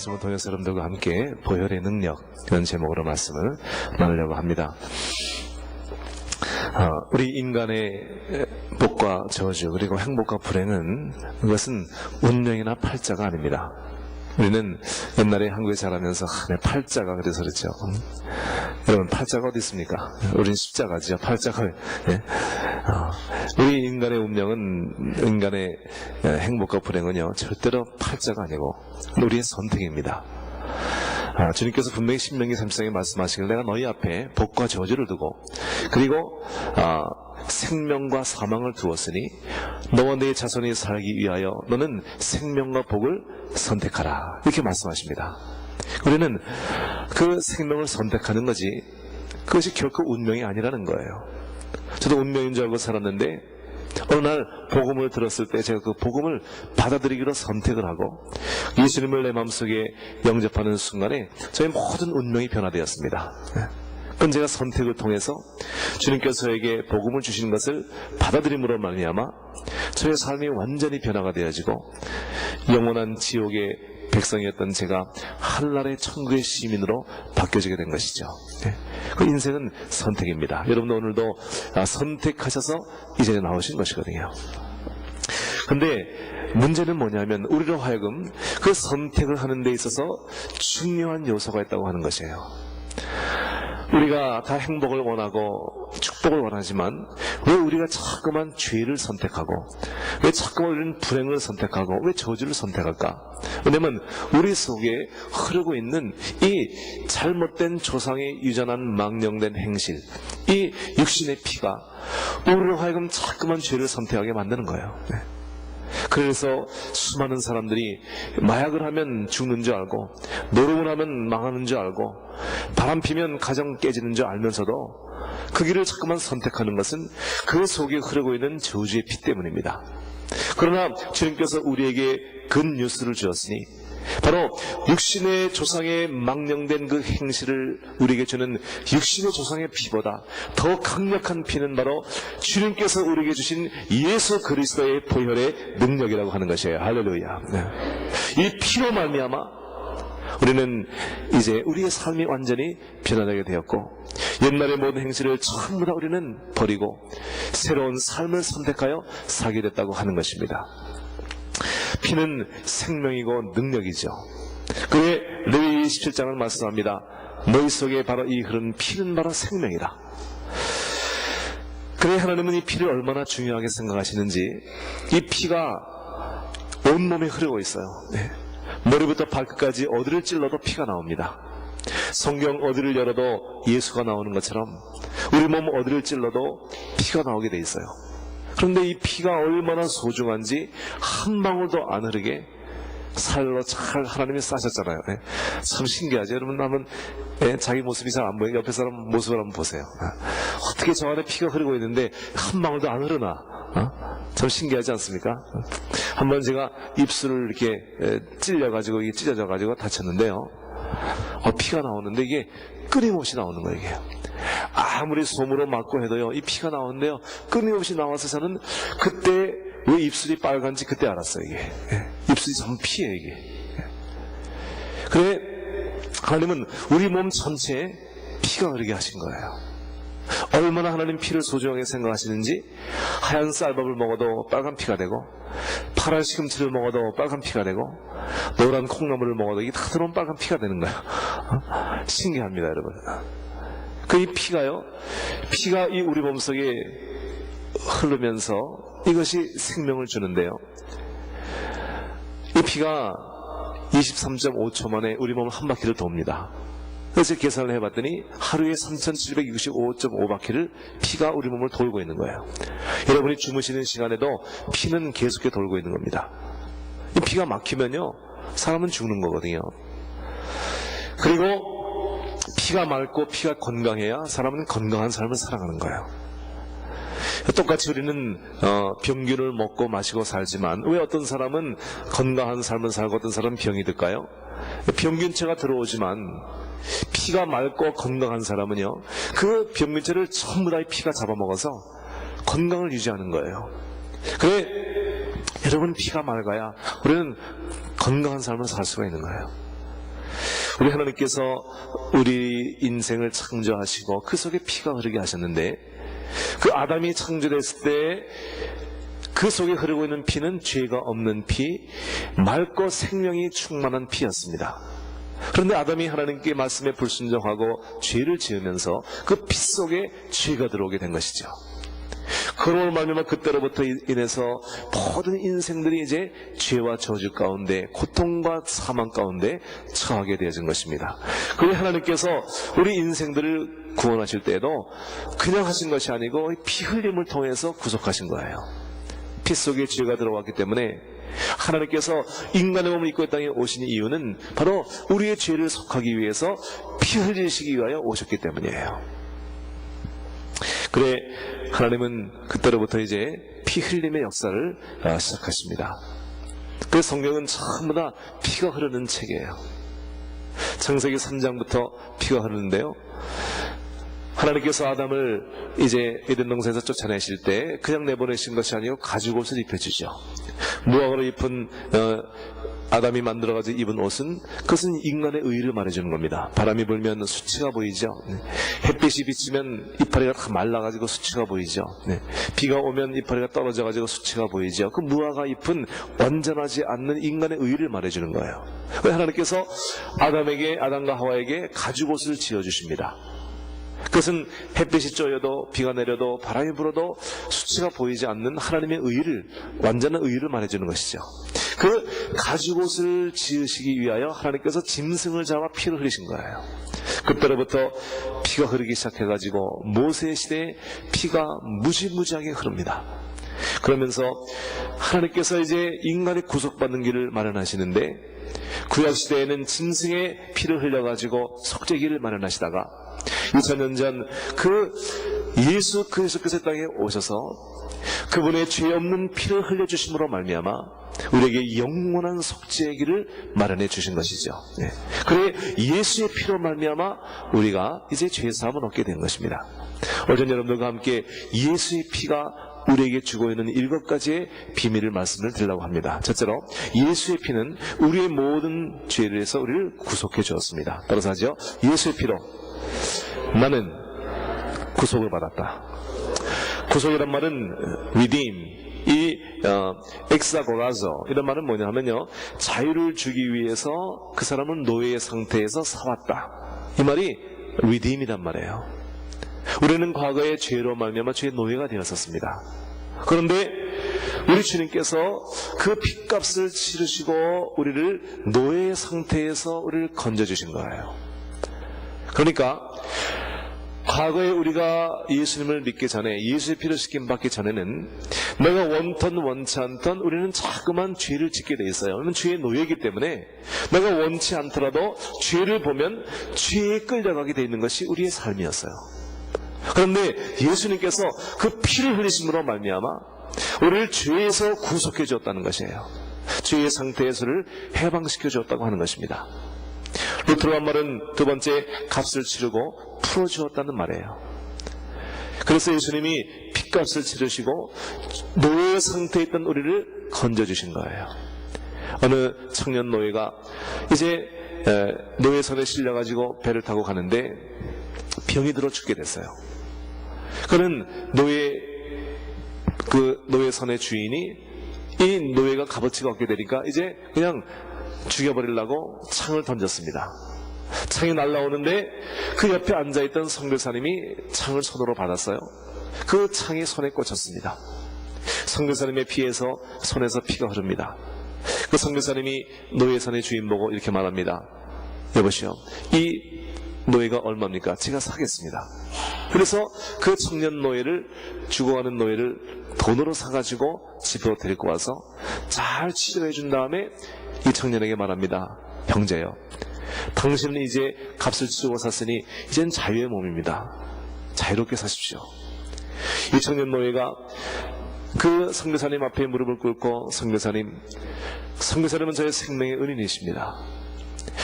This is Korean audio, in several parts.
말씀을 동역사 여러분들과 함께 보혈의 능력, 이런 제목으로 말씀을 나누려고 합니다. 우리 인간의 복과 저주 그리고 행복과 불행은 그것은 운명이나 팔자가 아닙니다. 우리는 옛날에 한국에 자라면서 팔자가 그래서 그렇죠. 여러분 팔자가 어디 있습니까? 우리는 십자가죠. 팔자가 우리 인간의 운명은 인간의 행복과 불행은요 절대로 팔자가 아니고 우리의 선택입니다. 주님께서 분명히 신명기 30장에 말씀하시길 내가 너희 앞에 복과 저주를 두고 그리고 생명과 사망을 두었으니 너와 네 자손이 살기 위하여 너는 생명과 복을 선택하라 이렇게 말씀하십니다. 우리는 그 생명을 선택하는 거지 그것이 결코 운명이 아니라는 거예요. 저도 운명인 줄 알고 살았는데 어느 날 복음을 들었을 때 제가 그 복음을 받아들이기로 선택을 하고 예수님을 내 마음속에 영접하는 순간에 저의 모든 운명이 변화되었습니다. 그건 제가 선택을 통해서 주님께서 저에게 복음을 주신 것을 받아들임으로 말미암아 저의 삶이 완전히 변화가 되어지고 영원한 지옥의 백성이었던 제가 한날의 천국의 시민으로 바뀌어지게 된 것이죠. 그 인생은 선택입니다. 여러분도 오늘도 선택하셔서 이 자리에 나오신 것이거든요. 근데 문제는 뭐냐면 우리로 하여금 그 선택을 하는 데 있어서 중요한 요소가 있다고 하는 것이에요. 우리가 다 행복을 원하고 축복을 원하지만 왜 우리가 자꾸만 죄를 선택하고 왜 자꾸만 우리는 불행을 선택하고 왜 저주를 선택할까? 왜냐면 우리 속에 흐르고 있는 이 잘못된 조상의 유전한 망령된 행실, 이 육신의 피가 우리로 하여금 자꾸만 죄를 선택하게 만드는 거예요. 그래서 수많은 사람들이 마약을 하면 죽는 줄 알고 노름을 하면 망하는 줄 알고 바람 피면 가정 깨지는 줄 알면서도 그 길을 자꾸만 선택하는 것은 그 속에 흐르고 있는 저주의 피 때문입니다. 그러나 주님께서 우리에게 굿뉴스를 주었으니 바로 육신의 조상의 망령된 그 행실을 우리에게 주는 육신의 조상의 피보다 더 강력한 피는 바로 주님께서 우리에게 주신 예수 그리스도의 보혈의 능력이라고 하는 것이에요. 할렐루야. 이 피로 말미암아 우리는 이제 우리의 삶이 완전히 변화되게 되었고 옛날의 모든 행실을 전부 다 우리는 버리고 새로운 삶을 선택하여 살게 됐다고 하는 것입니다. 피는 생명이고 능력이죠. 그의 레위기 17장을 말씀합니다. 너희 속에 바로 이 흐른 피는 바로 생명이다. 그래 하나님은 이 피를 얼마나 중요하게 생각하시는지 이 피가 온몸에 흐르고 있어요. 머리부터 발끝까지 어디를 찔러도 피가 나옵니다. 성경 어디를 열어도 예수가 나오는 것처럼 우리 몸 어디를 찔러도 피가 나오게 돼 있어요. 그런데 이 피가 얼마나 소중한지 한 방울도 안 흐르게 살로 잘 하나님이 싸셨잖아요. 참 신기하죠. 여러분 한번 자기 모습이 잘 안 보이게 옆에 사람 모습을 한번 보세요. 어떻게 저 안에 피가 흐르고 있는데 한 방울도 안 흐르나? 참 신기하지 않습니까? 한번 제가 입술을 이렇게 찔려가지고 이게 찢어져가지고 다쳤는데요. 피가 나오는데 이게 끊임없이 나오는 거예요. 이게. 아무리 솜으로 막고 해도요 이 피가 나오는데요 끊임없이 나와서 저는 그때 왜 입술이 빨간지 그때 알았어요. 이게 입술이 전부 피예요. 이게. 그래 하나님은 우리 몸 전체에 피가 흐르게 하신 거예요. 얼마나 하나님 피를 소중하게 생각하시는지 하얀 쌀밥을 먹어도 빨간 피가 되고 파란 시금치를 먹어도 빨간 피가 되고 노란 콩나물을 먹어도 이게 다 들어오면 빨간 피가 되는 거예요. 신기합니다 여러분. 그 이 피가요 피가 이 우리 몸속에 흐르면서 이것이 생명을 주는데요 이 피가 23.5초 만에 우리 몸을 한 바퀴를 돕니다. 그래서 계산을 해봤더니 하루에 3765.5바퀴를 피가 우리 몸을 돌고 있는 거예요. 여러분이 주무시는 시간에도 피는 계속해 돌고 있는 겁니다. 이 피가 막히면요 사람은 죽는 거거든요. 그리고 피가 맑고 피가 건강해야 사람은 건강한 삶을 살아가는 거예요. 똑같이 우리는 병균을 먹고 마시고 살지만 왜 어떤 사람은 건강한 삶을 살고 어떤 사람은 병이 들까요? 병균체가 들어오지만 피가 맑고 건강한 사람은요 그 병균체를 전부 다 피가 잡아먹어서 건강을 유지하는 거예요. 그래 여러분 피가 맑아야 우리는 건강한 삶을 살 수가 있는 거예요. 우리 하나님께서 우리 인생을 창조하시고 그 속에 피가 흐르게 하셨는데, 그 아담이 창조됐을 때 그 속에 흐르고 있는 피는 죄가 없는 피, 맑고 생명이 충만한 피였습니다. 그런데 아담이 하나님께 말씀에 불순종하고 죄를 지으면서 그 피 속에 죄가 들어오게 된 것이죠. 그로 말미암아 그때로부터 인해서 모든 인생들이 이제 죄와 저주 가운데, 고통과 사망 가운데 처하게 되어진 것입니다. 그리고 하나님께서 우리 인생들을 구원하실 때에도 그냥 하신 것이 아니고 피 흘림을 통해서 구속하신 거예요. 피 속에 죄가 들어왔기 때문에 하나님께서 인간의 몸을 입고 이 땅에 오신 이유는 바로 우리의 죄를 속하기 위해서 피 흘리시기 위하여 오셨기 때문이에요. 그래 하나님은 그때로부터 이제 피 흘림의 역사를 시작하십니다. 그 성경은 전부 다 피가 흐르는 책이에요. 창세기 3장부터 피가 흐르는데요, 하나님께서 아담을 이제 에덴 동산에서 쫓아내실 때 그냥 내보내신 것이 아니고 가죽옷을 입혀주죠. 무화과로 입은 아담이 만들어가지고 입은 옷은, 그것은 인간의 의의를 말해주는 겁니다. 바람이 불면 수치가 보이죠. 햇빛이 비치면 이파리가 다 말라가지고 수치가 보이죠. 비가 오면 이파리가 떨어져가지고 수치가 보이죠. 그 무화과 잎은 완전하지 않는 인간의 의의를 말해주는 거예요. 하나님께서 아담과 하와에게 가죽옷을 지어주십니다. 그것은 햇빛이 쬐어도 비가 내려도 바람이 불어도 수치가 보이지 않는 하나님의 의의를, 완전한 의의를 말해주는 것이죠. 그 가죽옷을 지으시기 위하여 하나님께서 짐승을 잡아 피를 흘리신 거예요. 그때로부터 피가 흐르기 시작해가지고 모세 시대에 피가 무지무지하게 흐릅니다. 그러면서 하나님께서 이제 인간이 구속받는 길을 마련하시는데, 구약시대에는 짐승의 피를 흘려가지고 속죄기를 마련하시다가 2000년 전 그 예수 그리스도께서 땅에 오셔서 그분의 죄 없는 피를 흘려주심으로 말미암아 우리에게 영원한 속죄의 길을 마련해 주신 것이죠. 그래 예수의 피로 말미암아 우리가 이제 죄사함을 얻게 된 것입니다. 오늘 여러분들과 함께 예수의 피가 우리에게 주고 있는 7가지의 비밀을 말씀을 드리려고 합니다. 첫째로, 예수의 피는 우리의 모든 죄를 해서 우리를 구속해 주었습니다. 따라서 하죠. 예수의 피로 나는 구속을 받았다. 구속이란 말은 redeem, 엑사고라zo, 이런 말은 뭐냐 하면요, 자유를 주기 위해서 그 사람을 노예의 상태에서 사왔다, 이 말이 redeem이란 말이에요. 우리는 과거의 죄로 말미암아 죄의 노예가 되었었습니다. 그런데 우리 주님께서 그 핏값을 치르시고 우리를 노예의 상태에서 우리를 건져주신 거예요. 그러니까 과거에 우리가 예수님을 믿기 전에, 예수의 피를 씻김 받기 전에는 내가 원턴 원치 않던 우리는 자꾸만 죄를 짓게 돼 있어요. 왜냐면 죄의 노예이기 때문에 내가 원치 않더라도 죄를 보면 죄에 끌려가게 돼 있는 것이 우리의 삶이었어요. 그런데 예수님께서 그 피를 흘리심으로 말미암아 우리를 죄에서 구속해 주었다는 것이에요. 죄의 상태에서를 해방시켜 주었다고 하는 것입니다. 루트로한 말은 두 번째, 값을 치르고 풀어주었다는 말이에요. 그래서 예수님이 핏값을 치르시고 노예 상태에 있던 우리를 건져주신 거예요. 어느 청년 노예가 이제 노예선에 실려가지고 배를 타고 가는데 병이 들어 죽게 됐어요. 그는 노예선의 주인이 이 노예가 값어치가 없게 되니까 이제 그냥 죽여버리려고 창을 던졌습니다. 창이 날아오는데 그 옆에 앉아있던 선교사님이 창을 손으로 받았어요. 그 창이 손에 꽂혔습니다. 선교사님의 피에서 손에서 피가 흐릅니다. 그 선교사님이 노예선의 주인 보고 이렇게 말합니다. 여보시오, 이 노예가 얼마입니까? 제가 사겠습니다. 그래서 그 청년 노예를, 죽어가는 노예를 돈으로 사가지고 집으로 데리고 와서 잘 치료해 준 다음에 이 청년에게 말합니다. 형제요, 당신은 이제 값을 치르고 샀으니 이젠 자유의 몸입니다. 자유롭게 사십시오. 이 청년 노예가 그 선교사님 앞에 무릎을 꿇고, 선교사님은 저의 생명의 은인이십니다.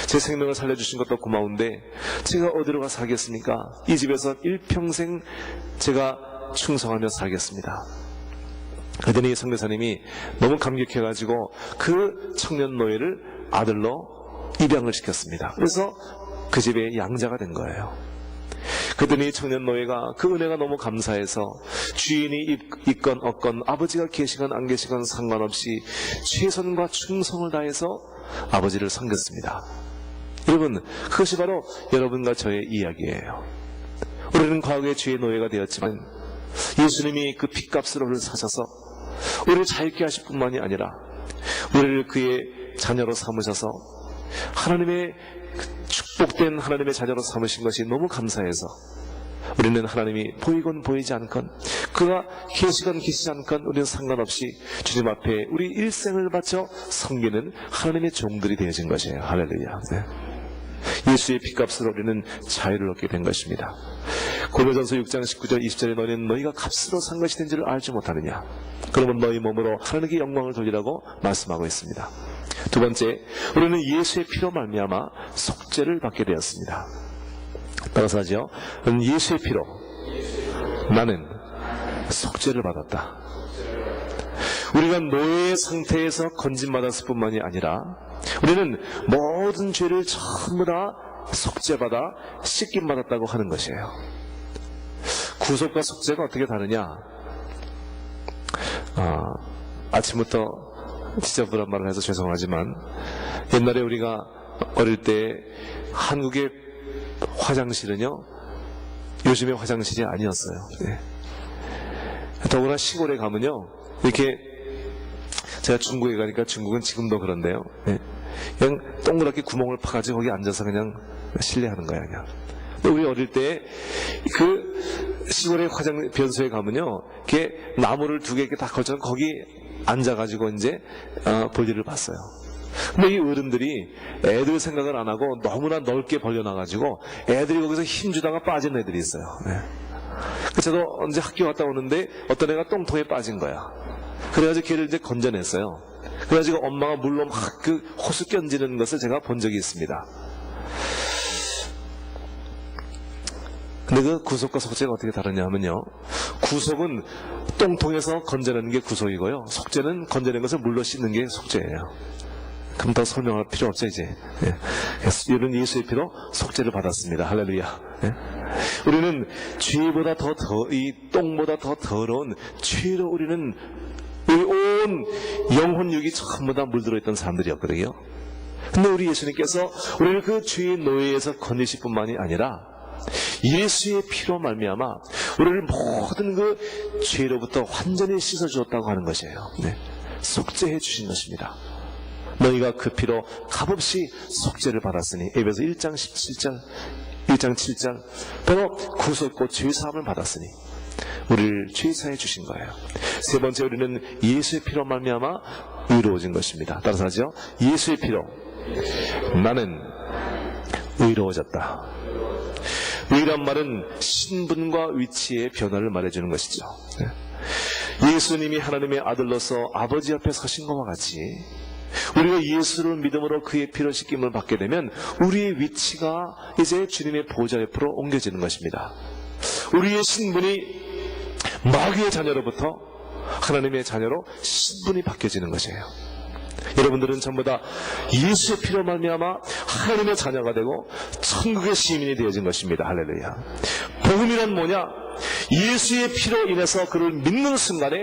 제 생명을 살려주신 것도 고마운데 제가 어디로 가서 살겠습니까? 이 집에서 일평생 제가 충성하며 살겠습니다. 그랬더니 선교사님이 너무 감격해가지고 그 청년 노예를 아들로 입양을 시켰습니다. 그래서 그 집에 양자가 된 거예요. 그랬더니 청년 노예가 그 은혜가 너무 감사해서 주인이 있건 없건 아버지가 계시건 안 계시건 상관없이 최선과 충성을 다해서 아버지를 섬겼습니다. 여러분, 그것이 바로 여러분과 저의 이야기예요. 우리는 과거에 주의 노예가 되었지만 예수님이 그 핏값으로 우리를 사셔서 우리를 자유케 하실 뿐만이 아니라 우리를 그의 자녀로 삼으셔서 하나님의 축복된 하나님의 자녀로 삼으신 것이 너무 감사해서 우리는 하나님이 보이건 보이지 않건 그가 계시건 계시지 않건 우리는 상관없이 주님 앞에 우리 일생을 바쳐 섬기는 하나님의 종들이 되어진 것이에요. 할렐루야. 네. 예수의 핏값으로 우리는 자유를 얻게 된 것입니다. 고린도전서 6장 19절 20절에 너희는 너희가 값으로 산 것이 된 줄을 알지 못하느냐. 그러면 너희 몸으로 하나님께 영광을 돌리라고 말씀하고 있습니다. 두 번째, 우리는 예수의 피로 말미암아 속죄를 받게 되었습니다. 따라서 하죠. 예수의 피로 나는 속죄를 받았다. 우리가 노예의 상태에서 건진받았을 뿐만이 아니라 우리는 모든 죄를 전부 다 속죄받아 씻김받았다고 하는 것이에요. 구속과 속죄가 어떻게 다르냐? 아침부터 지저분한 말을 해서 죄송하지만 옛날에 우리가 어릴 때 한국의 화장실은요, 요즘의 화장실이 아니었어요. 네. 더구나 시골에 가면요, 이렇게 제가 중국에 가니까 중국은 지금도 그런데요, 네. 그냥 동그랗게 구멍을 파가지고 거기 앉아서 그냥 실례하는 거야. 그냥. 우리 어릴 때 그 시골의 변소에 가면요, 이렇게 나무를 두 개 이렇게 다 걸쳐서 거기 앉아가지고 이제 볼일을 봤어요. 근데 이 어른들이 애들 생각을 안 하고 너무나 넓게 벌려놔가지고 애들이 거기서 힘주다가 빠진 애들이 있어요. 네. 저도 언제 학교 갔다 오는데 어떤 애가 똥통에 빠진 거야. 그래가지고 걔를 이제 건져냈어요. 그래가지고 엄마가 물로 막 그 호수 견지는 것을 제가 본 적이 있습니다. 근데 그 구속과 속죄가 어떻게 다르냐 하면요, 구속은 똥통에서 건져내는 게 구속이고요, 속죄는 건져낸 것을 물로 씻는 게 속죄예요. 그럼 더 설명할 필요 없죠 이제. 예. 이런 예수의 피로 속죄를 받았습니다. 할렐루야. 예. 우리는 죄보다 이 똥보다 더 더러운 죄로 우리는 우리 온 영혼육이 전부 다 물들어 있던 사람들이었거든요. 근데 우리 예수님께서 우리를 그 죄의 노예에서 건지실 뿐만이 아니라 예수의 피로 말미암아 우리를 모든 그 죄로부터 완전히 씻어주었다고 하는 것이에요. 네. 속죄해 주신 것입니다. 너희가 그 피로 값없이 속죄를 받았으니, 에베소 1장 17절 1장 7절 바로 구속고 죄사함을 받았으니 우리를 죄사해 주신 거예요. 세 번째, 우리는 예수의 피로 말미암아 의로워진 것입니다. 따라서 하죠. 예수의 피로 나는 의로워졌다. 의란 말은 신분과 위치의 변화를 말해주는 것이죠. 예수님이 하나님의 아들로서 아버지 옆에 서신 것과 같이 우리가 예수를 믿음으로 그의 피로 씻김을 받게 되면 우리의 위치가 이제 주님의 보좌 옆으로 옮겨지는 것입니다. 우리의 신분이 마귀의 자녀로부터 하나님의 자녀로 신분이 바뀌어지는 것이에요. 여러분들은 전부 다 예수의 피로 말미암아 하나님의 자녀가 되고 천국의 시민이 되어진 것입니다. 할렐루야. 복음이란 뭐냐? 예수의 피로 인해서 그를 믿는 순간에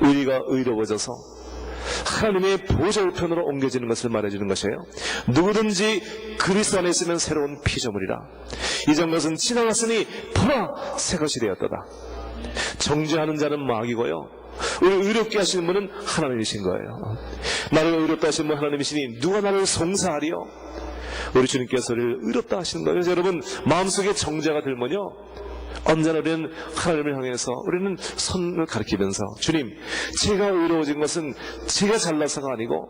우리가 의로워져서 하나님의 보좌 우편으로 옮겨지는 것을 말해주는 것이에요. 누구든지 그리스도 안에 있으면 새로운 피조물이라. 이전 것은 지나갔으니 보라 새 것이 되었도다. 정죄하는 자는 마귀고요, 우리 의롭게 하시는 분은 하나님이신 거예요. 나를 의롭다 하시는 분 하나님이시니 누가 나를 송사하리요? 우리 주님께서 우리를 의롭다 하시는 거예요. 그래서 여러분 마음속에 정죄가 들면요, 언제나 우리는 하나님을 향해서 우리는 손을 가리키면서 주님, 제가 의로워진 것은 제가 잘나서가 아니고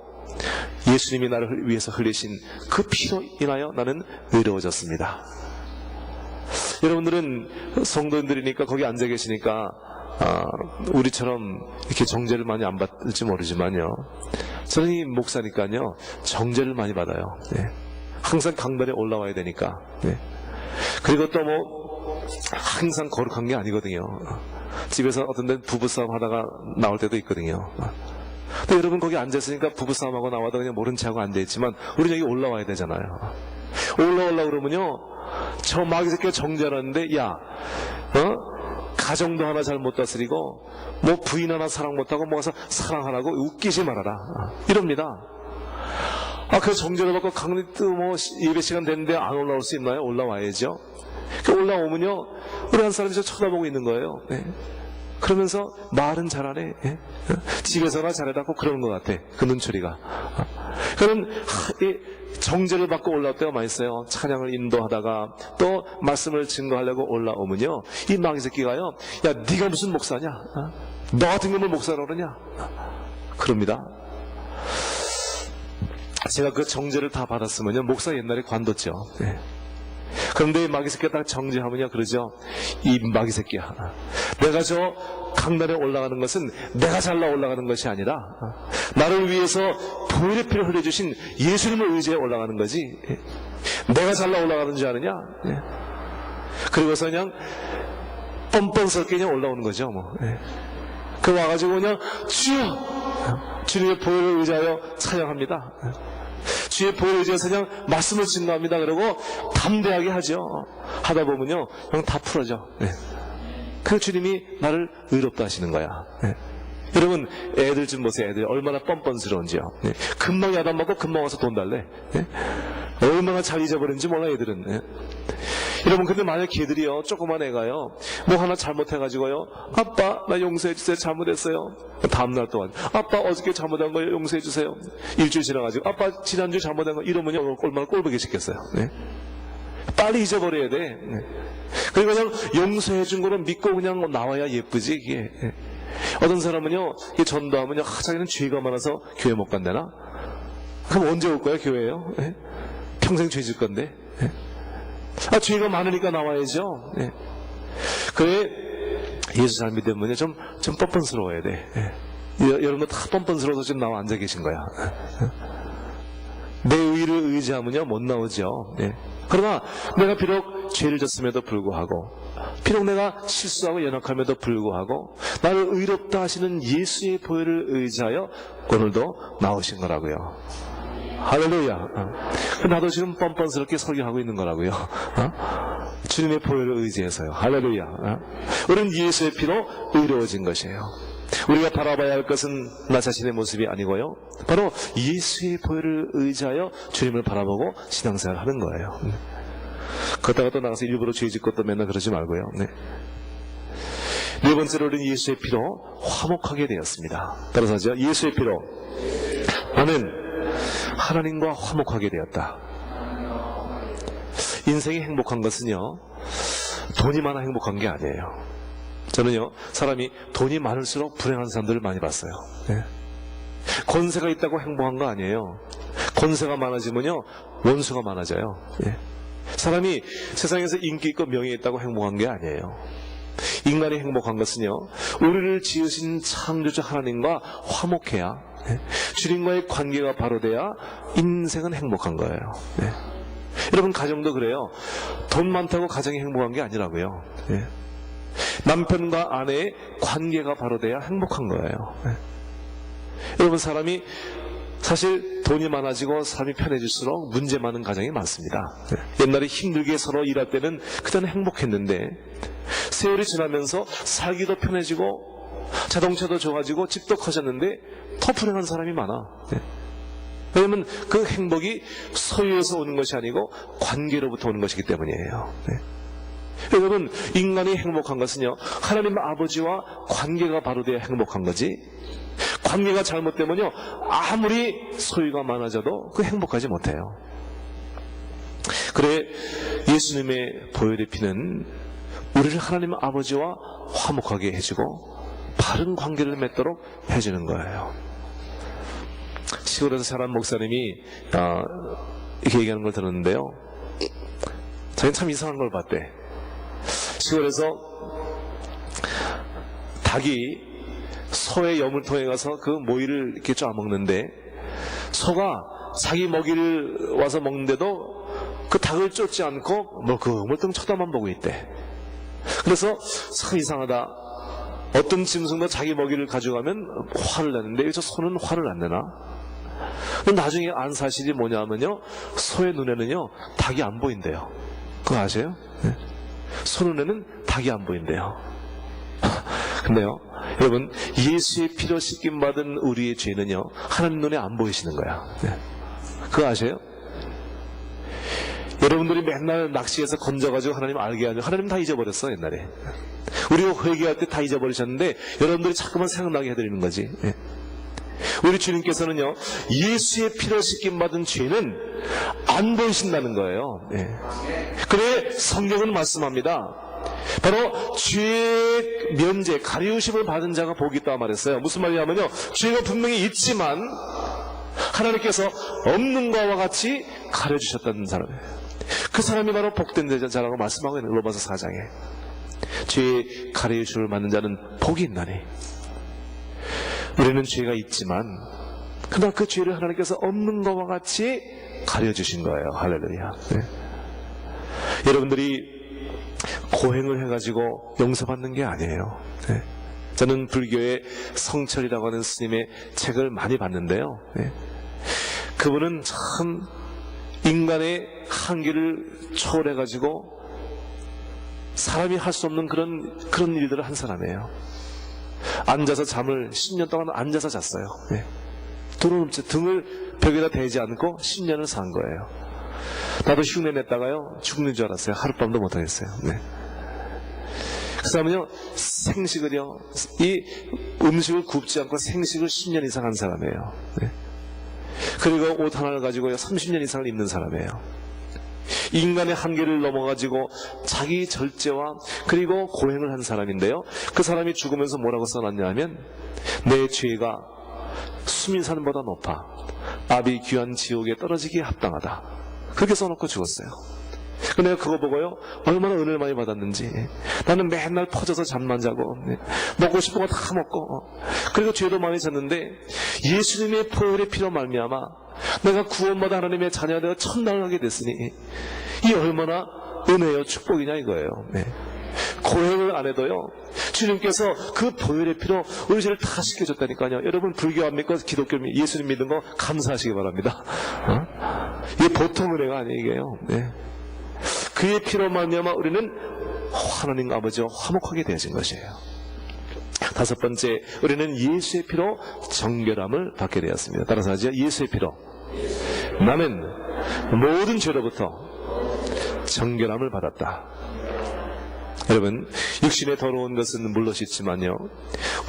예수님이 나를 위해서 흘리신 그 피로 인하여 나는 의로워졌습니다. 여러분들은 성도님들이니까 거기 앉아 계시니까 우리처럼 이렇게 정죄를 많이 안 받을지 모르지만요, 저는 이 목사니까요 정죄를 많이 받아요. 네. 항상 강단에 올라와야 되니까. 네. 그리고 또 항상 거룩한 게 아니거든요. 집에서 어떤 데는 부부싸움 하다가 나올 때도 있거든요. 근데 여러분 거기 앉아있으니까 부부싸움하고 나와도 그냥 모른 척하고 앉아있지만 우리는 여기 올라와야 되잖아요. 올라오려고 그러면요, 저 마귀 새끼가 정죄하는데, 야, 가정도 하나 잘 못 다스리고 뭐 부인 하나 사랑 못하고 모아서 사랑하라고 웃기지 말아라, 이럽니다. 그 정죄를 받고 강릉 뭐 예배 시간 됐는데 안 올라올 수 있나요? 올라와야죠. 올라오면요, 우리 한 사람이 저 쳐다보고 있는 거예요. 네. 그러면서 말은 잘하네. 예? 집에서나 잘해갖고 그러는 것 같아. 그 눈초리가. 그는 정죄를 받고 올라올 때가 많이 있어요. 찬양을 인도하다가 또 말씀을 증거하려고 올라오면요, 이 마귀 새끼가요, 야, 네가 무슨 목사냐? 너 같은 놈을 목사라고 그러냐? 그럽니다. 제가 그 정죄를 다 받았으면요, 목사 옛날에 관뒀죠. 예. 그런데 이 마귀 새끼가 딱 정죄하면요, 그러죠. 이 마귀 새끼야, 내가 저 강단에 올라가는 것은 내가 잘나 올라가는 것이 아니라 나를 위해서 보혈의 피를 흘려주신 예수님을 의지해 올라가는 거지, 내가 잘나 올라가는 줄 아느냐? 그리고서 그냥 뻔뻔스럽게 그냥 올라오는 거죠. 뭐. 그 와가지고 그냥 주여, 주님의 보혈을 의지하여 찬양합니다. 주의 보혈을 의지해서 그냥 말씀을 증거합니다. 그러고 담대하게 하죠. 하다 보면요, 그냥 다 풀어져. 그 주님이 나를 의롭다 하시는 거야. 여러분, 애들 좀 보세요. 애들 얼마나 뻔뻔스러운지요. 금방 야단 맞고 금방 와서 돈 달래. 얼마나 잘 잊어버리는지 몰라, 애들은. 여러분, 근데 만약 걔들이요, 조그만 애가요, 뭐 하나 잘못해가지고요, 아빠, 나 용서해주세요, 잘못했어요. 다음날 또한, 아빠, 어저께 잘못한 거예요, 용서해주세요. 일주일 지나가지고, 아빠, 지난주 잘못한 거, 이러면요, 얼마나 꼴보기 싫겠어요. 빨리 잊어버려야 돼. 그리고 그냥 용서해준 거를 믿고 그냥 나와야 예쁘지, 이게. 어떤 사람은요, 전도하면요, 자기는 죄가 많아서 교회 못 간다나? 그럼 언제 올 거야, 교회에요? 평생 죄 질 건데. 죄가 많으니까 나와야죠. 그래, 예수 잘 믿으면 좀 뻔뻔스러워야 돼. 여러분도 다 뻔뻔스러워서 지금 나와 앉아 계신 거야. 내 의를 의지하면요, 못 나오죠. 그러나 내가 비록 죄를 졌음에도 불구하고, 비록 내가 실수하고 연약함에도 불구하고 나를 의롭다 하시는 예수의 보혈을 의지하여 오늘도 나오신 거라고요. 할렐루야. 나도 지금 뻔뻔스럽게 설교하고 있는 거라고요. 주님의 보혈을 의지해서요. 할렐루야. 우리는 예수의 피로 의로워진 것이에요. 우리가 바라봐야 할 것은 나 자신의 모습이 아니고요, 바로 예수의 보혈을 의지하여 주님을 바라보고 신앙생활 하는 거예요. 그러다가 또 나가서 일부러 죄 짓고 또 맨날 그러지 말고요. 네 번째로 우리는 예수의 피로 화목하게 되었습니다. 따라서 하죠. 예수의 피로 나는 하나님과 화목하게 되었다. 인생이 행복한 것은요, 돈이 많아 행복한 게 아니에요. 저는요, 사람이 돈이 많을수록 불행한 사람들을 많이 봤어요. 권세가 있다고 행복한 거 아니에요. 권세가 많아지면요, 원수가 많아져요. 사람이 세상에서 인기 있고 명예 있다고 행복한 게 아니에요. 인간이 행복한 것은요, 우리를 지으신 창조주 하나님과 화목해야, 주님과의 관계가 바로 돼야 인생은 행복한 거예요. 여러분, 가정도 그래요. 돈 많다고 가정이 행복한 게 아니라고요. 남편과 아내의 관계가 바로 돼야 행복한 거예요. 여러분, 사람이 사실 돈이 많아지고 삶이 편해질수록 문제 많은 가정이 많습니다. 옛날에 힘들게 서로 일할 때는 그때는 행복했는데, 세월이 지나면서 살기도 편해지고 자동차도 좋아지고 집도 커졌는데 더 불행한 사람이 많아. 왜냐하면 그 행복이 소유에서 오는 것이 아니고 관계로부터 오는 것이기 때문이에요. 여러분, 인간이 행복한 것은요, 하나님 아버지와 관계가 바로 돼야 행복한 거지, 관계가 잘못되면요, 아무리 소유가 많아져도 그 행복하지 못해요. 그래, 예수님의 보혈의 피는 우리를 하나님 아버지와 화목하게 해주고 바른 관계를 맺도록 해주는 거예요. 시골에서 자란 목사님이 이렇게 얘기하는 걸 들었는데요, 자기는 참 이상한 걸 봤대. 시골에서 닭이 소의 여물통에 가서 그 모이를 이렇게 쪼아먹는데, 소가 자기 먹이를 와서 먹는데도 그 닭을 쫓지 않고 멀뚱멀뚱 쳐다만 보고 있대. 그래서 참 이상하다. 어떤 짐승도 자기 먹이를 가져가면 화를 내는데 왜 저 소는 화를 안 내나? 나중에 안 사실이 뭐냐면요, 소의 눈에는요 닭이 안 보인대요. 그거 아세요? 네. 소 눈에는 닭이 안 보인대요. 근데요, 여러분, 예수의 피로 씻김 받은 우리의 죄는요 하나님 눈에 안 보이시는 거야. 네. 그거 아세요? 여러분들이 맨날 낚시해서 건져가지고 하나님 알게 하죠. 하나님 다 잊어버렸어 옛날에. 우리가 회개할 때 다 잊어버리셨는데 여러분들이 자꾸만 생각나게 해드리는 거지. 예. 우리 주님께서는요 예수의 피로 씻김 받은 죄는 안 보이신다는 거예요. 예. 그래 성경은 말씀합니다. 바로 죄의 면제, 가리우심을 받은 자가 복이 있다고 말했어요. 무슨 말이냐면요, 죄가 분명히 있지만 하나님께서 없는 것과 같이 가려주셨다는 사람이에요. 그 사람이 바로 복된 자라고 말씀하고 있는 로마서 4장에 죄의 가리우심을 받는 자는 복이 있나니. 우리는 죄가 있지만 그러나 그 죄를 하나님께서 없는 것과 같이 가려주신 거예요. 할렐루야. 네. 여러분들이 고행을 해가지고 용서받는 게 아니에요. 네. 저는 불교의 성철이라고 하는 스님의 책을 많이 봤는데요. 네. 그분은 참 인간의 한계를 초월해가지고 사람이 할 수 없는 그런 일들을 한 사람이에요. 앉아서 잠을 10년 동안 앉아서 잤어요. 네. 등을 벽에다 대지 않고 10년을 산 거예요. 나도 흉내 냈다가요 죽는 줄 알았어요. 하룻밤도 못하겠어요. 네. 그 사람은요 생식을요 이 음식을 굽지 않고 생식을 10년 이상 한 사람이에요. 네. 그리고 옷 하나를 가지고요 30년 이상을 입는 사람이에요. 인간의 한계를 넘어가지고 자기 절제와 그리고 고행을 한 사람인데요, 그 사람이 죽으면서 뭐라고 써놨냐 하면 내 죄가 수민산보다 높아 아비 귀한 지옥에 떨어지기에 합당하다, 그렇게 써놓고 죽었어요. 내가 그거 보고요 얼마나 은혜를 많이 받았는지. 나는 맨날 퍼져서 잠만 자고 먹고 싶은 거 다 먹고 그리고 죄도 많이 졌는데 예수님의 보혈의 피로 말미암아 내가 구원받아 하나님의 자녀가 되어 천당을 하게 됐으니 이 얼마나 은혜요 축복이냐 이거예요. 네. 고행을 안 해도요 주님께서 그 보혈의 피로 우리 죄를 다 씻겨줬다니까요. 여러분 불교 안 믿고 기독교 예수님 믿는 거 감사하시기 바랍니다. 이게 보통 은혜가 아니에요. 네. 그의 피로 말미암아 우리는 하나님 아버지와 화목하게 되어진 것이에요. 다섯 번째, 우리는 예수의 피로 정결함을 받게 되었습니다. 따라서 하죠. 예수의 피로 나는 모든 죄로부터 정결함을 받았다. 여러분, 육신에 더러운 것은 물론 씻지만요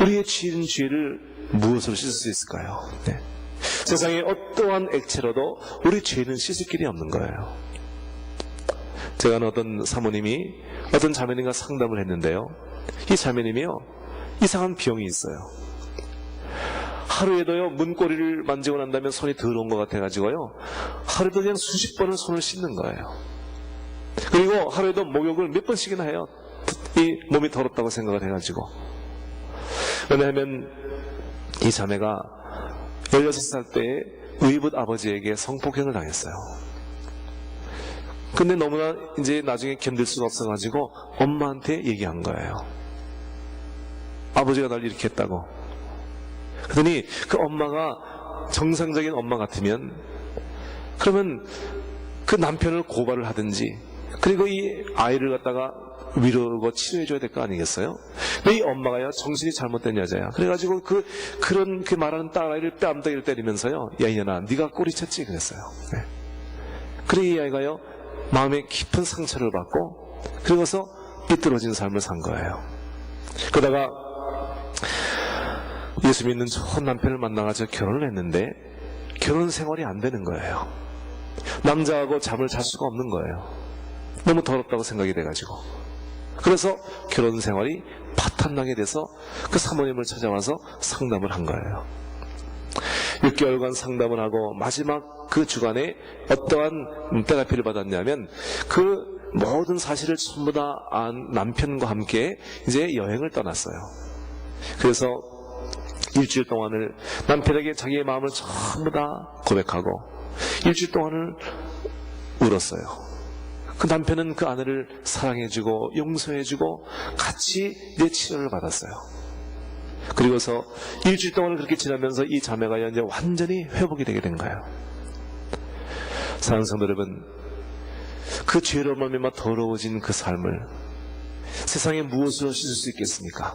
우리의 지은 죄를 무엇으로 씻을 수 있을까요? 네. 세상의 어떠한 액체로도 우리 죄는 씻을 길이 없는 거예요. 제가 어떤 사모님이 어떤 자매님과 상담을 했는데요, 이 자매님이요 이상한 병이 있어요. 하루에도요 문고리를 만지고 난 다음에 손이 더러운 것 같아가지고요 하루에도 그냥 수십 번을 손을 씻는 거예요. 그리고 하루에도 목욕을 몇 번씩이나 해요. 이 몸이 더럽다고 생각을 해가지고. 왜냐하면 이 자매가 16살 때 의붓 아버지에게 성폭행을 당했어요. 근데 너무나 이제 나중에 견딜 수가 없어가지고 엄마한테 얘기한 거예요. 아버지가 날 이렇게 했다고. 그러더니 그 엄마가 정상적인 엄마 같으면 그러면 그 남편을 고발을 하든지 그리고 이 아이를 갖다가 위로고 치료해줘야 될 거 아니겠어요? 근데 이 엄마가요 정신이 잘못된 여자야. 그래가지고 그런 말하는 딸아이를 뺨때기를 때리면서요, 야 이년아 네가 꼬리쳤지 그랬어요. 네. 그래 이 아이가요 마음에 깊은 상처를 받고 그러고서 삐뚤어진 삶을 산 거예요. 그러다가 예수 믿는 좋은 남편을 만나가지고 결혼을 했는데 결혼 생활이 안 되는 거예요. 남자하고 잠을 잘 수가 없는 거예요. 너무 더럽다고 생각이 돼가지고. 그래서 결혼 생활이 파탄나게 돼서 그 사모님을 찾아와서 상담을 한 거예요. 6개월간 상담을 하고 마지막 그 주간에 어떠한 테라피를 받았냐면 그 모든 사실을 전부 다 안 남편과 함께 이제 여행을 떠났어요. 그래서 일주일 동안을 남편에게 자기의 마음을 전부 다 고백하고 일주일 동안을 울었어요. 그 남편은 그 아내를 사랑해주고 용서해주고 같이 이제 치료를 받았어요. 그리고서 일주일 동안 그렇게 지나면서 이 자매가 이제 완전히 회복이 되게 된 거예요. 사랑하는 성도 여러분, 그 죄로 말미암아 더러워진 그 삶을 세상에 무엇으로 씻을 수 있겠습니까?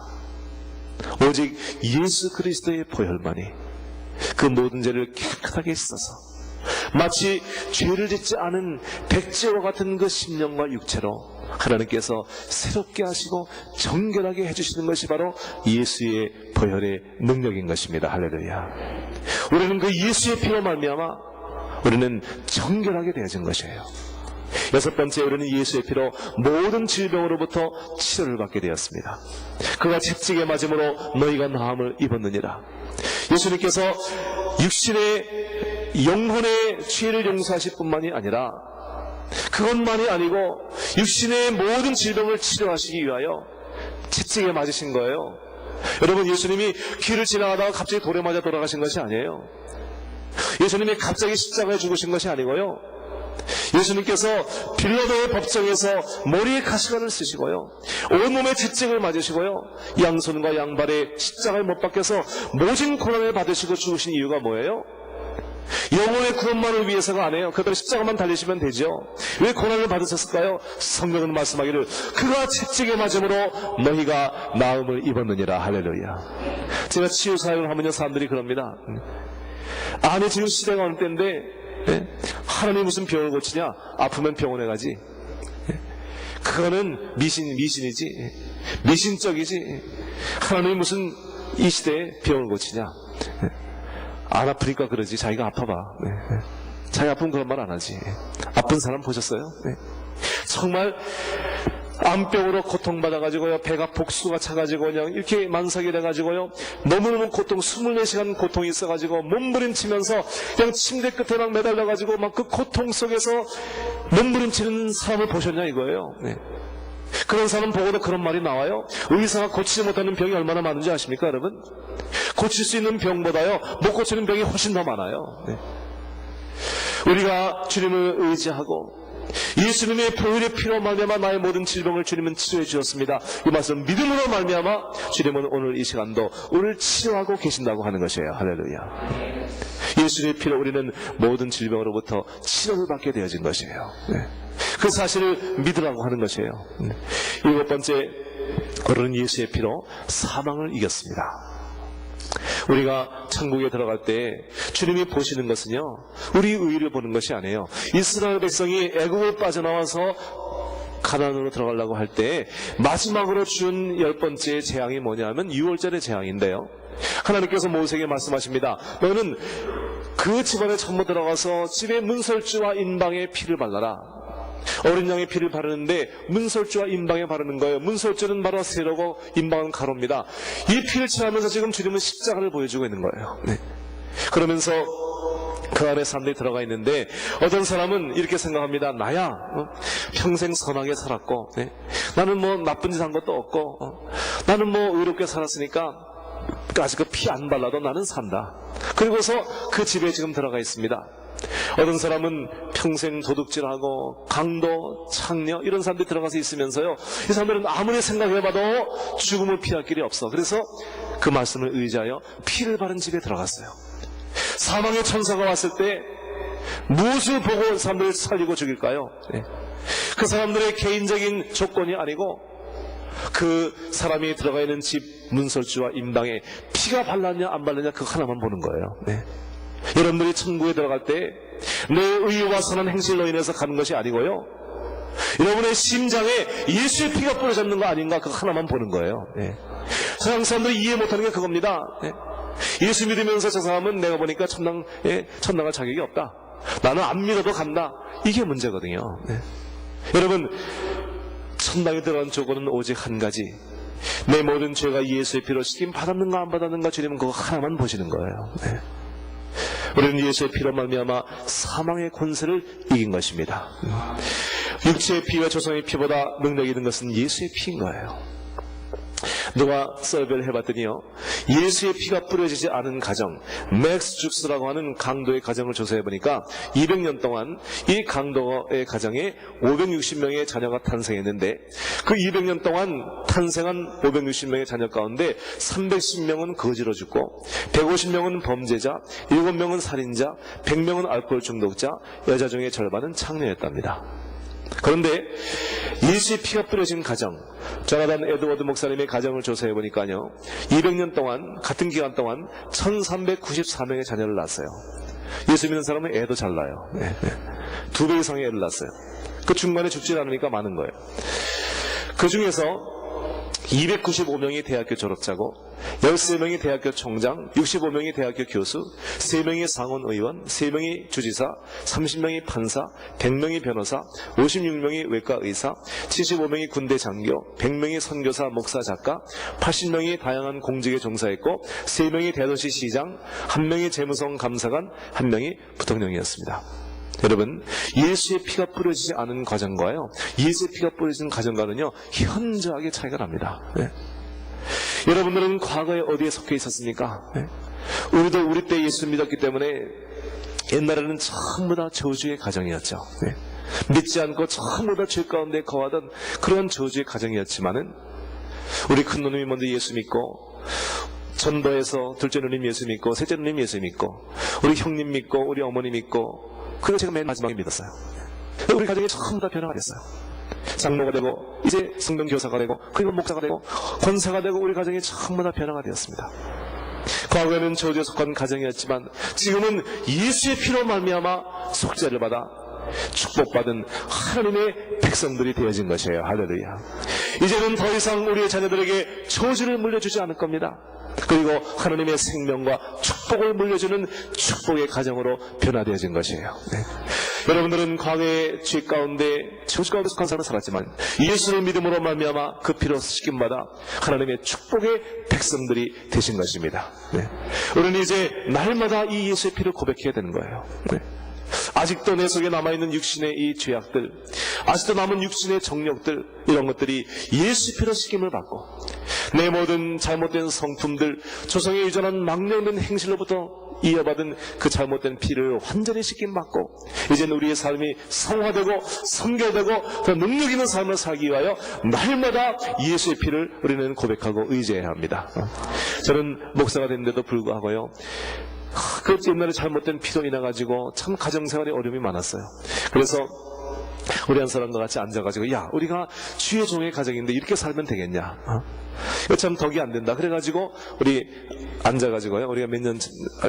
오직 예수 그리스도의 보혈만이 그 모든 죄를 깨끗하게 씻어서 마치 죄를 짓지 않은 백제와 같은 그 심령과 육체로 하나님께서 새롭게 하시고 정결하게 해주시는 것이 바로 예수의 보혈의 능력인 것입니다. 할렐루야. 우리는 그 예수의 피로 말미암아 우리는 정결하게 되어진 것이에요. 여섯 번째, 우리는 예수의 피로 모든 질병으로부터 치료를 받게 되었습니다. 그가 채찍에 맞음으로 너희가 나음을 입었느니라. 예수님께서 육신의 영혼의 죄를 용서하실 뿐만이 아니라 그것만이 아니고 육신의 모든 질병을 치료하시기 위하여 채찍에 맞으신 거예요. 여러분, 예수님이 길을 지나가다가 갑자기 돌에 맞아 돌아가신 것이 아니에요. 예수님이 갑자기 십자가에 죽으신 것이 아니고요. 예수님께서 빌라도의 법정에서 머리에 가시관을 쓰시고요, 온몸에 채찍을 맞으시고요, 양손과 양발에 십자가에 못 박혀서 모진 고난을 받으시고 죽으신 이유가 뭐예요? 영혼의 구원만을 위해서가 아니에요. 그대로 십자가만 달리시면 되죠. 왜 고난을 받으셨을까요? 성경은 말씀하기를 그가 채찍에 맞음으로 너희가 나음을 입었느니라. 할렐루야. 제가 치유 사역을 하면요, 사람들이 그럽니다. 아니, 지금 시대가 어느 때인데 하나님이 무슨 병을 고치냐? 아프면 병원에 가지. 그거는 미신이지, 미신적이지. 하나님이 무슨 이 시대에 병을 고치냐? 안 아프니까 그러지. 자기가 아파봐. 자기 아프면 그런 말 안 하지. 아픈 사람 보셨어요? 정말 암병으로 고통받아가지고요, 배가 복수가 차가지고 그냥 이렇게 만삭이 돼가지고요, 너무너무 고통, 24시간 고통이 있어가지고 몸부림치면서 그냥 침대 끝에 막 매달려가지고 막 그 고통 속에서 몸부림치는 사람을 보셨냐 이거예요. 그런 사람 보고도 그런 말이 나와요. 의사가 고치지 못하는 병이 얼마나 많은지 아십니까, 여러분? 고칠 수 있는 병보다요, 못 고치는 병이 훨씬 더 많아요. 우리가 주님을 의지하고 예수님의 보혈의 피로 말미암아 나의 모든 질병을 주님은 치료해 주셨습니다. 이 말씀 믿음으로 말미암아 주님은 오늘 이 시간도 우리를 치료하고 계신다고 하는 것이에요. 할렐루야. 예수님의 피로 우리는 모든 질병으로부터 치료를 받게 되어진 것이에요. 그 사실을 믿으라고 하는 것이에요. 일곱 번째, 우리는 예수의 피로 사망을 이겼습니다. 우리가 천국에 들어갈 때 주님이 보시는 것은요, 우리 의를 보는 것이 아니에요. 이스라엘 백성이 애국을 빠져나와서 가나안으로 들어가려고 할 때 마지막으로 준 10번째 재앙이 뭐냐면 유월절의 재앙인데요, 하나님께서 모세에게 말씀하십니다. 너는 그 집안에 전부 들어가서 집의 문설주와 인방에 피를 발라라. 어린 양의 피를 바르는데 문설주와 인방에 바르는 거예요. 문설주는 바로 세로고 인방은 가로입니다. 이 피를 칠하면서 지금 주님은 십자가를 보여주고 있는 거예요. 그러면서 그 안에 사람들이 들어가 있는데 어떤 사람은 이렇게 생각합니다. 나야 평생 선하게 살았고, 나는 뭐 나쁜 짓 한 것도 없고, 나는 뭐 의롭게 살았으니까 아직 그 피 안 발라도 나는 산다. 그리고서 그 집에 지금 들어가 있습니다. 어떤 사람은 평생 도둑질하고 강도, 창녀 이런 사람들이 들어가서 있으면서요, 이 사람들은 아무리 생각해봐도 죽음을 피할 길이 없어. 그래서 그 말씀을 의지하여 피를 바른 집에 들어갔어요. 사망의 천사가 왔을 때 무엇을 보고 사람들을 살리고 죽일까요? 그 사람들의 개인적인 조건이 아니고 그 사람이 들어가 있는 집 문설주와 인방에 피가 발랐냐 안 발랐냐 그거 하나만 보는 거예요. 여러분들이 천국에 들어갈 때 내 의와 선한 행실로 인해서 가는 것이 아니고요, 여러분의 심장에 예수의 피가 뿌려졌는 거 아닌가 그거 하나만 보는 거예요. 세상 사람들이 이해 못하는 게 그겁니다. 예수 믿으면서 저 사람은 내가 보니까 천당할 자격이 없다, 나는 안 믿어도 간다, 이게 문제거든요. 여러분, 천당에 들어간 조건은 오직 한 가지, 내 모든 죄가 예수의 피로 씻김 받았는가 안 받았는가 주님은 그거 하나만 보시는 거예요. 우리는 예수의 피로 말미암아 사망의 권세를 이긴 것입니다. 육체의 피와 조상의 피보다 능력이 있는 것은 예수의 피인 거예요. 누가 설교를 해봤더니요, 예수의 피가 뿌려지지 않은 가정, 맥스죽스라고 하는 강도의 가정을 조사해보니까 200년 동안 이 강도의 가정에 560명의 자녀가 탄생했는데 그 200년 동안 탄생한 560명의 자녀 가운데 310명은 거지로 죽고 150명은 범죄자, 7명은 살인자, 100명은 알코올 중독자, 여자 중에 절반은 창녀였답니다. 그런데 예수의 피가 뿌려진 가정, 조나단 에드워드 목사님의 가정을 조사해보니까요, 200년 동안, 같은 기간 동안 1394명의 자녀를 낳았어요. 예수 믿는 사람은 애도 잘 낳아요. 2배 이상의 애를 낳았어요. 그 중간에 죽지 않으니까 많은 거예요. 그 중에서 295명이 대학교 졸업자고 13명이 대학교 총장, 65명이 대학교 교수, 3명이 상원의원, 3명이 주지사, 30명이 판사, 100명이 변호사, 56명이 외과의사, 75명이 군대 장교, 100명이 선교사, 목사, 작가, 80명이 다양한 공직에 종사했고 3명이 대도시 시장, 1명이 재무성 감사관, 1명이 부통령이었습니다. 여러분, 예수의 피가 뿌려지지 않은 가정과요, 예수의 피가 뿌려진 가정과는요, 현저하게 차이가 납니다. 네. 여러분들은 과거에 어디에 속해 있었습니까? 네. 우리도 우리 때 예수 믿었기 때문에 옛날에는 전부 다 저주의 가정이었죠. 네. 믿지 않고 전부 다 죄 가운데 거하던 그런 저주의 가정이었지만은 우리 큰 누님이 먼저 예수 믿고 전도해서 둘째 누님 예수 믿고 셋째 누님 예수 믿고 우리 형님 믿고 우리 어머니 믿고, 그리고 제가 맨 마지막에 믿었어요. 우리 가정이 전부 다 변화가 됐어요. 장로가 되고 이제 성경교사가 되고 그리고 목사가 되고 권사가 되고 우리 가정이 전부 다 변화가 되었습니다. 과거에는 저주에 속한 가정이었지만 지금은 예수의 피로 말미암아 속죄를 받아 축복받은 하나님의 백성들이 되어진 것이에요. 할렐루야. 이제는 더 이상 우리의 자녀들에게 저주를 물려주지 않을 겁니다. 그리고 하나님의 생명과 축복을 물려주는 축복의 가정으로 변화되어진 것이에요. 네. 여러분들은 과거의 죄 가운데 저주 가운데 속한 삶을 살았지만 예수를 믿음으로 말미암아 그 피로 씻김받아 하나님의 축복의 백성들이 되신 것입니다. 네. 우리는 이제 날마다 이 예수의 피를 고백해야 되는 거예요. 네. 아직도 내 속에 남아있는 육신의 이 죄악들, 아직도 남은 육신의 정력들, 이런 것들이 예수 피로 씻김을 받고 내 모든 잘못된 성품들, 조상에 유전한 망령된 행실로부터 이어받은 그 잘못된 피를 완전히 씻김받고 이제는 우리의 삶이 성화되고 성결되고 더 능력 있는 삶을 살기 위하여 날마다 예수의 피를 우리는 고백하고 의지해야 합니다. 저는 목사가 됐는데도 불구하고요, 그 옛날에 잘못된 피로 인해가지고 참 가정생활에 어려움이 많았어요. 그래서 우리 한 사람과 같이 앉아가지고, 야, 우리가 주의 종의 가정인데 이렇게 살면 되겠냐? 이거 참 덕이 안 된다. 그래가지고 우리 앉아가지고요, 우리가 몇 년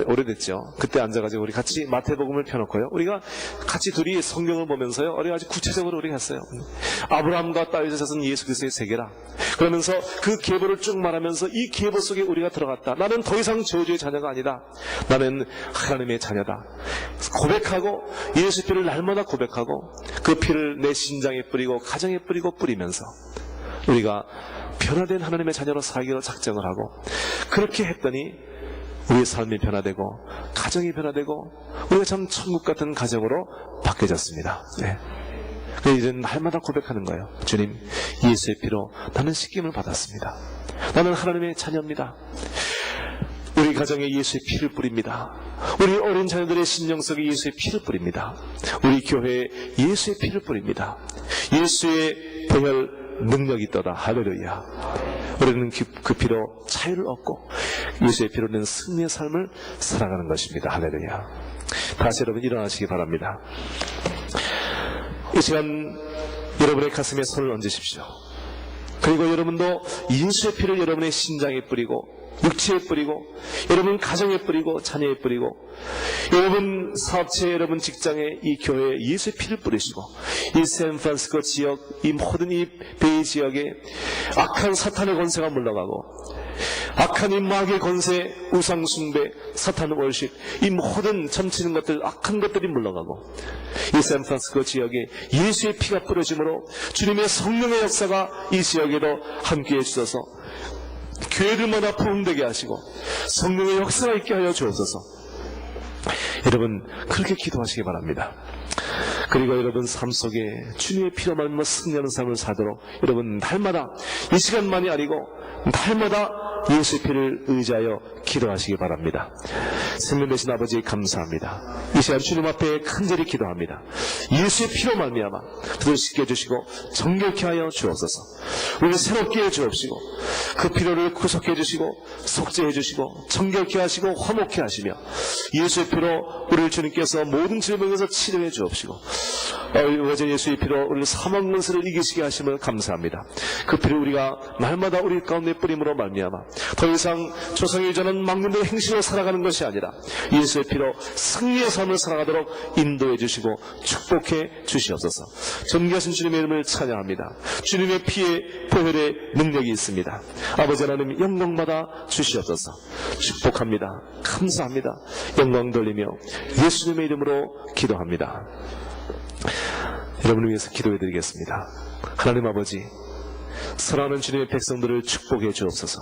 오래됐죠. 그때 앉아가지고 우리 같이 마태복음을 펴놓고요, 우리가 같이 둘이 성경을 보면서요, 우리가 아주 구체적으로 우리가 했어요. 아브라함과 다윗의 자손 예수 그리스도의 세계라. 그러면서 그 계보를 쭉 말하면서 이 계보 속에 우리가 들어갔다. 나는 더 이상 저주의 자녀가 아니다. 나는 하나님의 자녀다. 고백하고 예수 피를 날마다 고백하고 그 피를 내 신장에 뿌리고 가정에 뿌리고 뿌리면서 우리가 변화된 하나님의 자녀로 살기로 작정을 하고, 그렇게 했더니 우리의 삶이 변화되고 가정이 변화되고 우리가 참 천국 같은 가정으로 바뀌어졌습니다. 네. 이제는 날마다 고백하는 거예요. 주님, 예수의 피로 나는 씻김을 받았습니다. 나는 하나님의 자녀입니다. 우리 가정에 예수의 피를 뿌립니다. 우리 어린 자녀들의 심령 속에 예수의 피를 뿌립니다. 우리 교회에 예수의 피를 뿌립니다. 예수의 보혈 능력이 있도다. 할렐루야. 우리는 그 피로 자유를 얻고 예수의 피로 는 승리의 삶을 살아가는 것입니다. 할렐루야. 다시 여러분 일어나시기 바랍니다. 이 시간 여러분의 가슴에 손을 얹으십시오. 그리고 여러분도 예수의 피를 여러분의 신장에 뿌리고 육체에 뿌리고 여러분 가정에 뿌리고 자녀에 뿌리고 여러분 사업체에, 여러분 직장에, 이 교회에 예수의 피를 뿌리시고 이 샌프란시스코 지역, 이 모든 이 베이 지역에 악한 사탄의 권세가 물러가고 악한 이 마귀의 권세, 우상 숭배, 사탄 월식, 이 모든 점치는 것들, 악한 것들이 물러가고 이 샌프란시스코 지역에 예수의 피가 뿌려짐으로 주님의 성령의 역사가 이 지역에도 함께해 주셔서 교회들마다 부흥되게 하시고 성령의 역사가 있게 하여 주옵소서. 여러분 그렇게 기도하시기 바랍니다. 그리고 여러분 삶 속에 주님의 피로 말미암아 승리하는 삶을 살도록 여러분 날마다 이 시간만이 아니고 날마다 예수의 피를 의지하여 기도하시기 바랍니다. 생명 되신 아버지 감사합니다. 이 시간 주님 앞에 간절히 기도합니다. 예수의 피로 말미암아 그들을 씻겨주시고 정결케 하여 주옵소서. 우리를 새롭게 해 주옵시고 그 피로를 구속해 주시고 속죄해 주시고 정결케 하시고 화목케 하시며 예수의 피로 우리를 주님께서 모든 질병에서 치료해 주옵시고 어제 예수의 피로 우리를 사망 권세를 이기시게 하심을 감사합니다. 그 피를 우리가 날마다 우리 가운데 뿌림으로 말미암아 더 이상 조상의 전한 망령된 행실로 살아가는 것이 아니라 예수의 피로 승리의 삶을 살아가도록 인도해 주시고 축복해 주시옵소서. 존귀하신 주님의 이름을 찬양합니다. 주님의 피에 보혈의 능력이 있습니다. 아버지 하나님 영광받아 주시옵소서. 축복합니다. 감사합니다. 영광 돌리며 예수님의 이름으로 기도합니다. 여러분을 위해서 기도해 드리겠습니다. 하나님 아버지, 사랑하는 주님의 백성들을 축복해 주옵소서.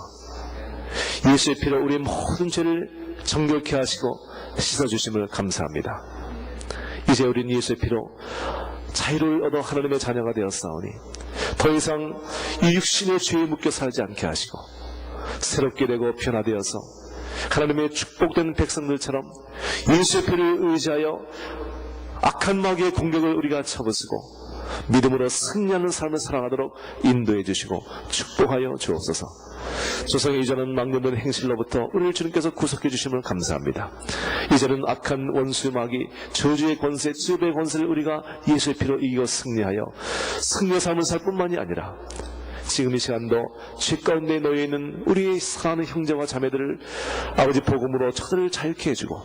예수의 피로 우리의 모든 죄를 정결케 하시고 씻어주심을 감사합니다. 이제 우리는 예수의 피로 자유를 얻어 하나님의 자녀가 되었사오니 더 이상 이 육신의 죄에 묶여 살지 않게 하시고 새롭게 되고 변화되어서 하나님의 축복된 백성들처럼 예수의 피를 의지하여 악한 마귀의 공격을 우리가 쳐부수고 믿음으로 승리하는 삶을 살아가도록 인도해 주시고 축복하여 주옵소서. 조상의 이전은 망령된 행실로부터 우리를 주님께서 구속해 주심을 감사합니다. 이제는 악한 원수 마귀 저주의 권세 쯔베의 권세를 우리가 예수의 피로 이기고 승리하여 승리의 삶을 살 뿐만이 아니라 지금 이 시간도 죄 가운데 놓여 있는 우리의 사랑하는 형제와 자매들을 아버지 복음으로 저들을 자유케 해주고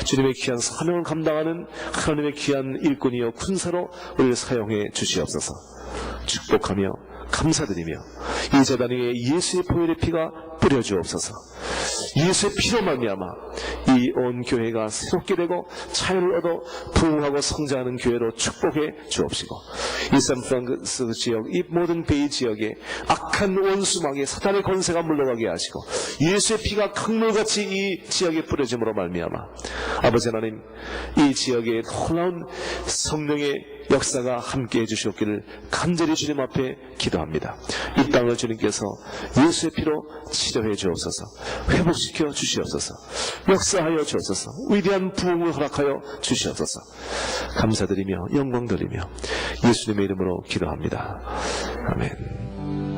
주님의 귀한 사명을 감당하는 하나님의 귀한 일꾼이여 군사로 우리를 사용해 주시옵소서. 축복하며 감사드리며 이 제단 위에 예수의 보혈의 피가 뿌려주옵소서. 예수의 피로 말미암아 이 온 교회가 새롭게 되고 자유를 얻어 부흥하고 성장하는 교회로 축복해 주옵시고 이 샌프란시스코 지역 이 모든 베이 지역에 악한 원수망에 사탄의 권세가 물러가게 하시고 예수의 피가 강물같이 이 지역에 뿌려짐으로 말미암아 아버지 하나님 이 지역에 놀라운 성령의 역사가 함께해 주시옵기를 간절히 주님 앞에 기도합니다. 이 땅을 주님께서 예수의 피로 치료해 주옵소서. 회복시켜 주시옵소서. 역사하여 주옵소서. 위대한 부흥을 허락하여 주시옵소서. 감사드리며 영광 드리며 예수님의 이름으로 기도합니다. 아멘.